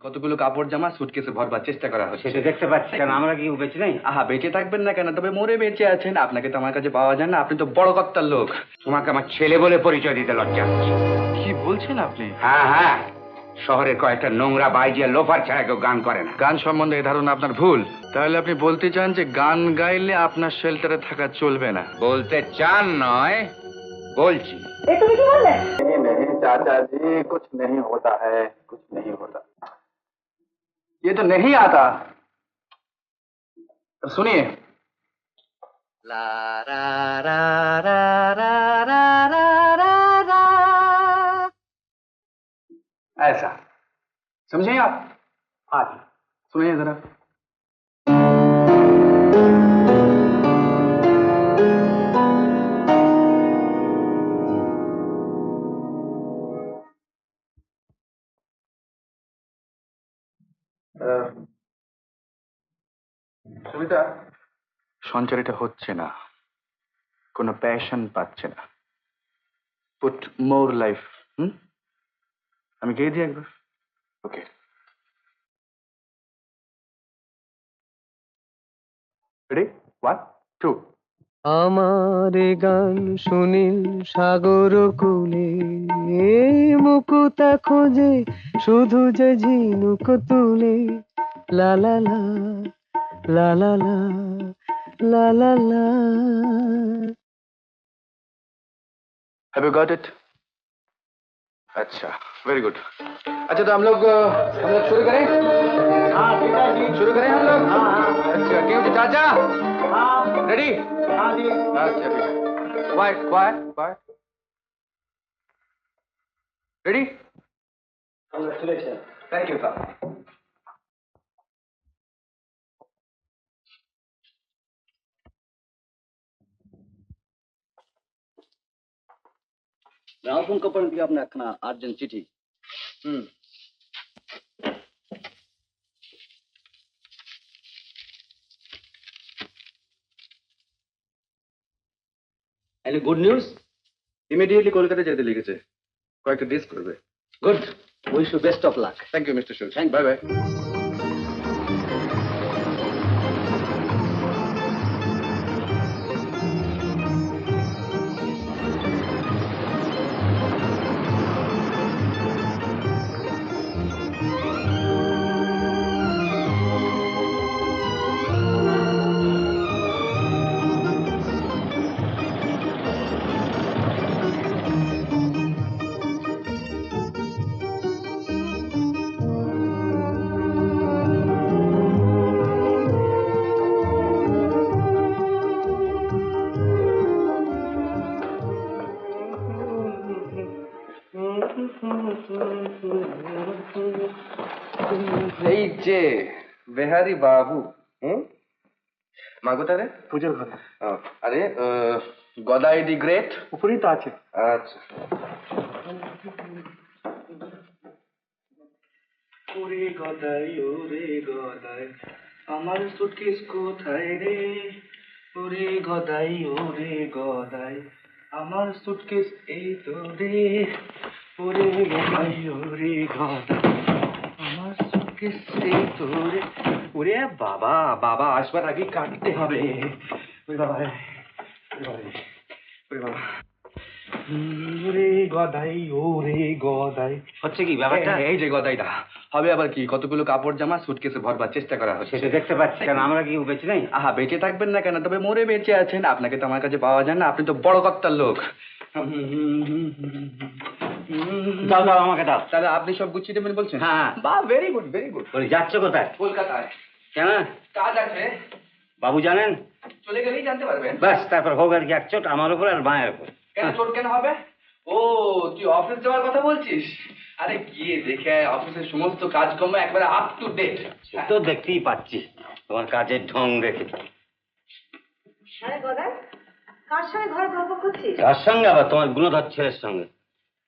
কতগুলো কাপড় জামা সুটকেসে ভরবার চেষ্টা করা হচ্ছে। সেটা দেখতে পাচ্ছি, কেন আমরা কি বেঁচে নাই? আহা, বেঁচে থাকবেন না কেন, তবে মরে বেঁচে আছেন। আপনাকে তো আমার কাছে পাওয়া যায় না, আপনি তো বড় কর্তার লোক। তোমাকে আমার ছেলে বলে পরিচয় দিতে লজ্জা হচ্ছে। কি বলছেন আপনি? হ্যাঁ হ্যাঁ, শহরের কয়েকটা নোংরা বাইজিয়া লোফার ছাড়া কেউ গান করে না। গান সম্বন্ধে এই ধারণা আপনার ভুল। তাহলে আপনি বলতে চান যে গান গাইলে আপনার শেল্টারে থাকা চলবে না? বলতে চান নয়, বলছি। नहीं चाचा जी, कुछ नहीं होता है, कुछ नहीं होता। ये तो नहीं आता। सुनिए। ला रा रा रा रा रा रा रा रा, ऐसा समझे आप? हाँ जी, सुनिए जरा। সুবিধা সঞ্চারিত হচ্ছে না, কোনো প্যাশন পাচ্ছে না। পুট মোর লাইফ। আমি গিয়ে দিই একবার। ওকে, রেডি, 1 2। আমার গান সুনীল সাগর কূলে, মুকুতা খোঁজে শুধু যে ঝিনুক তুলে। লা লা লা লা লা লা লা লা লা। Have you got it? अच्छा, वेरी गुड। अच्छा, तो हम लोग शुरू करें? हाँ ठीक है जी, शुरू करें हम लोग? हाँ हाँ अच्छा, क्यों जी चाचा? हाँ रेडी? हाँ जी। अच्छा, ठीक है। Quite quite quite. Ready? Congratulations. Thank you sir. Gramophone company থেকে আপনার একখানা আর্জেন্ট চিঠি। Any good news? Immediately Kolkata যেতে লিখেছে, কয়েকটা ডিস করবে। Good, wish you best of luck. Thank you mister শুল। Thank you. Bye bye. এই যে বেহারি বাবু, মা কোথায় রে? পুজোর ঘরে আরে গদাই দি গ্রেট উপরেই তো আছে। আচ্ছা। ওরে গদাই, ওরে গদাই, আমার সুটকেস কোথায় রে? ওরে গদাই, ওরে গদাই, আমার সুটকেস এই তো রে। ওরে গদাই, ওরে গদাই, আমার সুটকেস এই তো রে। ওরে বাবা, বাবা আসবার আগে কাটতে হবে। ওরে বাবা, ওরে বাবা, ওরে বাবা। ওরে গদাই, ওরে গদাই। হচ্ছে কি ব্যাপারটা? এই যে গদাইটা হবে আবার কি, কতগুলো কাপড় জামা সুটকেসে ভরবার চেষ্টা করা হচ্ছে। সেটা দেখতে পাচ্ছি, কেন আমরা কি বেঁচে নাই? আহা, বেঁচে থাকবেন না কেন, তবে মরে বেঁচে আছেন। আপনাকে তো আমার কাছে পাওয়া যায় না, আপনি তো বড় কর্তার লোক। দাও দাও, আমাকে দাও। তাহলে আপনি সব গুছিয়ে দেবেন বলছেন? হ্যাঁ। বাহ, ভেরি গুড ভেরি গুড। বলি, যাচ্ছ কোথায়? কলকাতায়। কেন? কাজ আছে। বাবু জানেন? চলে গেলেই জানতে পারবেন। ব্যাস, তারপর হোক আর কি এক চোট আমার উপর আর মায়ের উপর। কেন চোট কেন হবে? ও, তুই অফিস যাওয়ার কথা বলছিস? আরে গিয়ে দেখে আয়, অফিসের সমস্ত কাজকর্ম একবারে আপ টু ডেট। তো দেখতেই পাচ্ছি তোমার কাজের ঢং দেখে। আরে গদাই, কার সঙ্গে ঘরে গল্প করছিস? তার সঙ্গে আবার তোমার গুণধর ছেলের সঙ্গে।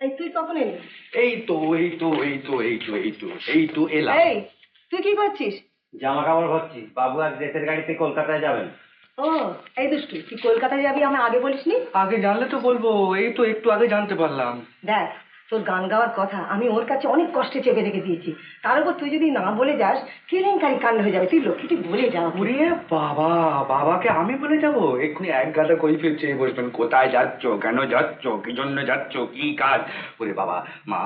এই তুই কখন এলি? এই তো এই তো এই তো এই তো এই তো এই তো এলাম। এই তুই কি করছিস? জামা কাপড় ভরছি, বাবু আজ দেশের গাড়িতে কলকাতায় যাবেন। ও, এই দুষ্টু, তুই কলকাতায় যাবি আমি আগে বলিসনি? আগে জানলে তো বলবো, এই তো একটু আগে জানতে পারলাম। দেখ, তোর গান গাওয়ার কথা আমি ওর কাছে অনেক কষ্টে চেপে রেখে দিয়েছি। তার উপর তুই যদি না বলে যাস কেলেঙ্কারি কাণ্ড হয়ে যাবে। তুই লক্ষ্মী তুই বলে যা। ওরে বাবা, বাবাকে আমি বলে যাব? এক্ষুনি এক গাদা কই ফিরছে বসবেন, কোথায় যাচ্ছ, কেন যাচ্ছ, কি জন্য যাচ্ছ, কি কাজ? ওরে বাবা, মা,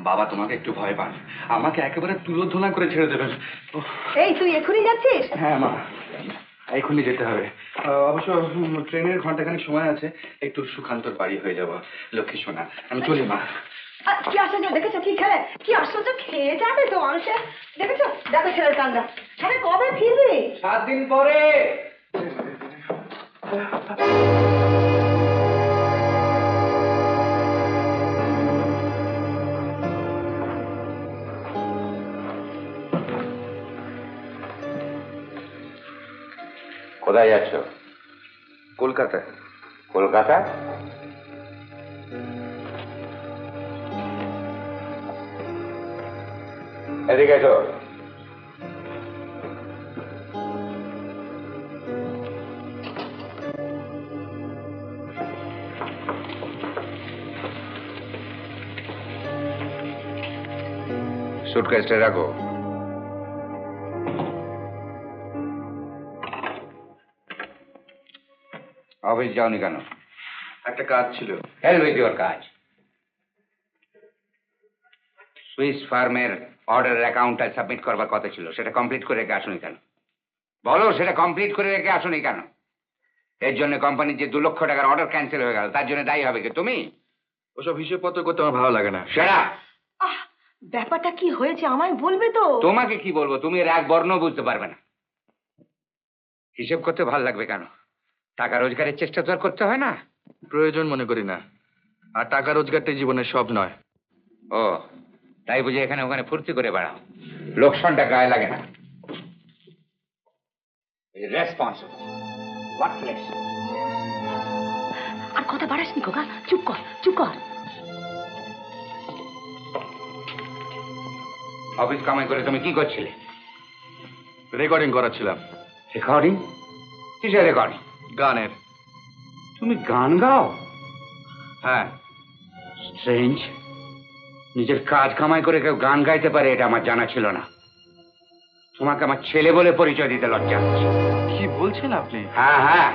বাবা তোমাকে একটু ভয় পান, আমাকে একেবারে তুলোধনা করে ছেড়ে দেবেন। উফ, এই তুই এখনই যাচ্ছিস? হ্যাঁ মা, এখনই যেতে হবে। অবশ্য ট্রেনের ঘন্টাখানিক সময় আছে, একটু সুখান্তর বাড়ি হয়ে যাব। লক্ষ্মী সোনা, আমি চলি মা। কি আশ্চর্য, দেখেছো কি খেলে, কি আশ্চর্য, খেয়ে যাবে তো মানুষের। দেখেছো, দেখো ছেলের কান্না। আরে কবে ফিরবি? 7 দিন পরে। কোথায় যাচ্ছ? কলকাতায়। কলকাতা? এদিকে তো সুটকেসটা রাখো। অফিস যাওনি কেন? একটা কাজ ছিল। হেল উইথ ইউর কাজ। সুইস ফার্মের অর্ডারের অ্যাকাউন্টটা সাবমিট করবার কথা ছিল, সেটা কমপ্লিট করে রেখে আসুনি কেন? বলো, সেটা কমপ্লিট করে রেখে আসুনি কেন? এর জন্য কোম্পানির যে 2 লক্ষ টাকার অর্ডার ক্যান্সেল হয়ে গেল, তার জন্য দায়ী হবে কি তুমি? ওসব হিসেবপত্র করতে আমার ভালো লাগে না। সেটা আহ, ব্যাপারটা কি হয়েছে আমায় বলবে তো? তোমাকে কি বলবো, তুমি এর এক বর্ণ বুঝতে পারবে না। হিসেব করতে ভালো লাগবে কেন? টাকা রোজগারের চেষ্টা তো আর করতে হয় না। প্রয়োজন মনে করি না, আর টাকা রোজগারটাই জীবনের সব নয়। ও, তাই বুঝে এখানে ওখানে ফুর্তি করে বেড়াও, লোকসানটা গায়ে লাগে না। Responsible, workless. আর কথা বাড়াসনি খোকা, চুপ কর চুপ কর। অফিস কামাই করে তুমি কি করছিলে? রেকর্ডিং করাচ্ছিলাম। রেকর্ডিং? কিসের রেকর্ডিং? গানের। তুমি গান গাও? হ্যাঁ। স্ট্রেঞ্জ, নিজের কাজ কামাই করে কেউ গান গাইতে পারে এটা আমার জানা ছিল না। তোমাকে আমার ছেলে বলে পরিচয় দিতে লজ্জা হচ্ছে। কি বলছেন আপনি? হ্যাঁ হ্যাঁ,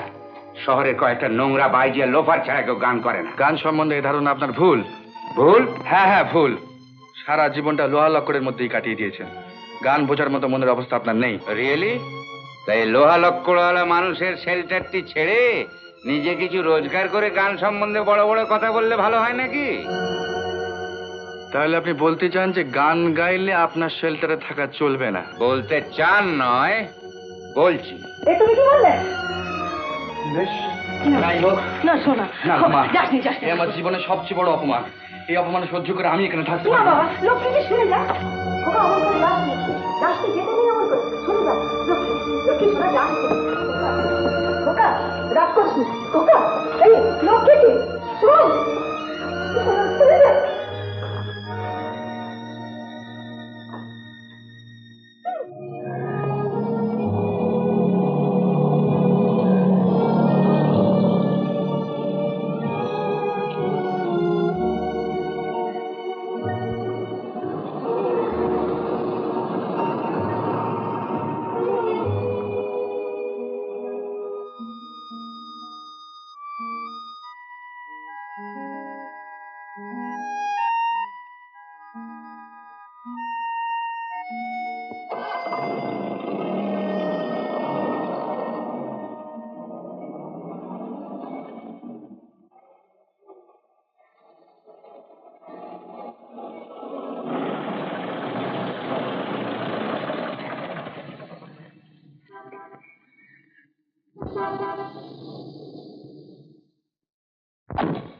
শহরের কয়েকটা নোংরা বাইজিয়া লোফার ছাড়া কেউ গান করে না। গান সম্বন্ধে এই ধারণা আপনার ভুল। ভুল? হ্যাঁ হ্যাঁ ভুল। সারা জীবনটা লোহা লক্করের মধ্যেই কাটিয়ে দিয়েছেন, গান বোঝার মতো মনের অবস্থা আপনার নেই। রিয়েলি? তাই লোহা লক্কড়ওয়ালা মানুষের শেল্টারটি ছেড়ে নিজে কিছু রোজগার করে গান সম্বন্ধে বড় বড় কথা বললে ভালো হয় নাকি? তাহলে আপনি বলতে চান যে গান গাইলে আপনার শেল্টারে থাকা চলবে না? বলতে চান নয়, বলছি। এ তুমি কি বললে? বেশ, না, যাই হোক। না শোনা, না মা, যাসনি যাসনি। এই আমার জীবনের সবচেয়ে বড় অপমান। এই অপমান সহ্য করে আমি এখানে থাকতে না পারবো না। বাবা, লক্ষ্মীকে শুনে যা। খোকা আমার করে যাসনি, যাসনি, যেতে নেই আমার করে, শুনে যা। লক্ষ্মী, লক্ষ্মী শোনা যাসনি। খোকা রাগ করছিস? খোকা, এই লক্ষ্মী কি শোন, শুনে যা।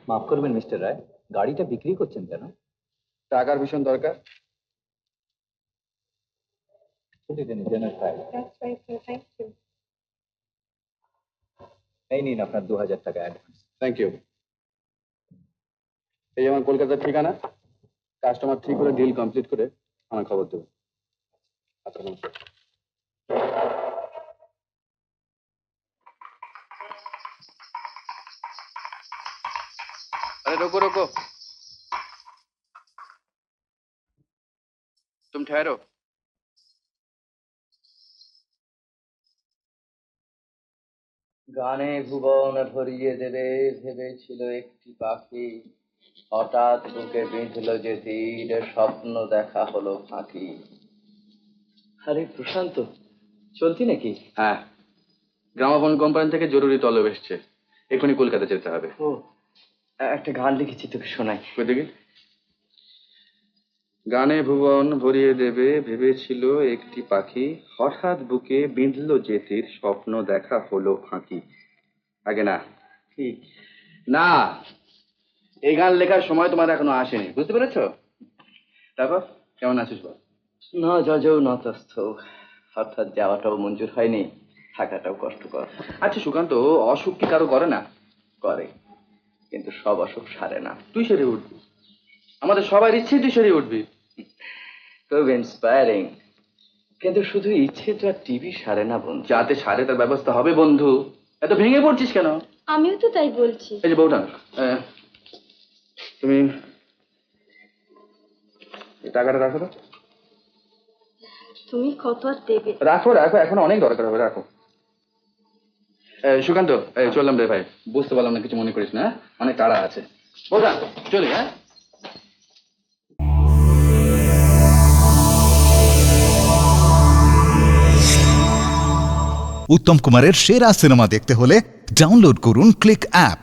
মাফ করবেন মিস্টার রায়, গাড়িটা বিক্রি করছেন কেন? টাকার ভীষণ দরকার। ছুটি দিন, জেনার ফাইল। এই নিন আপনার 2000 টাকা অ্যাডভান্স। Thank you. এই আমার কলকাতার ঠিকানা, কাস্টমার ঠিক করে ডিল কমপ্লিট করে আমার খবর দেবো। আচ্ছা নমস্কার। अरे रोको रोको, ठहरो। গানে ভুবন ভরিয়ে দেবে ভেবেছিল একটি পাখি, হঠাৎ বুকে বিঁধল যে তীর, স্বপ্ন দেখা হলো ফাঁকি। আরে প্রশান্ত, চলতি নাকি? হ্যাঁ, গ্রামাফোন কোম্পানি থেকে জরুরি তলব এসছে, এখনই কলকাতা যেতে হবে। ও, একটা গান লিখেছি, তোকে শোনাই। কই দেখি। গানে ভুবন ভরিয়ে দেবে ভেবেছিল একটি পাখি, হঠাৎ বুকে বিঁধল যে তীর, স্বপ্ন দেখা হলো ফাঁকি। আগে না, ঠিক। না, এই গান লেখার সময় তোমার এখনো আসেনি, বুঝতে পেরেছো? তারপর কেমন আছিস বল? না যজৌ নতস্থ, অর্থাৎ যাওয়াটাও মঞ্জুর হয়নি, থাকাটাও কষ্টকর। আচ্ছা সুকান্ত, অসুখ কি কারো করে না? করে, কিন্তু সব অসুখ সারে না। তুই সেরে উঠবি, আমাদের সবার ইচ্ছে তুই সেরে উঠবি। খুব ইন্সপায়ারিং, কিন্তু শুধু ইচ্ছে তো আর টিভি সারে না বন্ধু। যাতে সারে তার ব্যবস্থা হবে বন্ধু। এত ভেঙে পড়ছিস কেন? আমিও তো তাই বলছি। এই যে বউটা, তুমি এই টাকাটা রাখো তো। তুমি কত আর দেবে? রাখো রাখো, এখন অনেক দরকার হবে, রাখো। সুকান্ত, চললাম রে ভাই, বুঝতে পারলাম না, কিছু মনে করিস না, অনেক তাড়া আছে। বউটা চলি। হ্যাঁ, উত্তম কুমারের সেরা সিনেমা দেখতে হলে ডাউনলোড করুন ক্লিক অ্যাপ।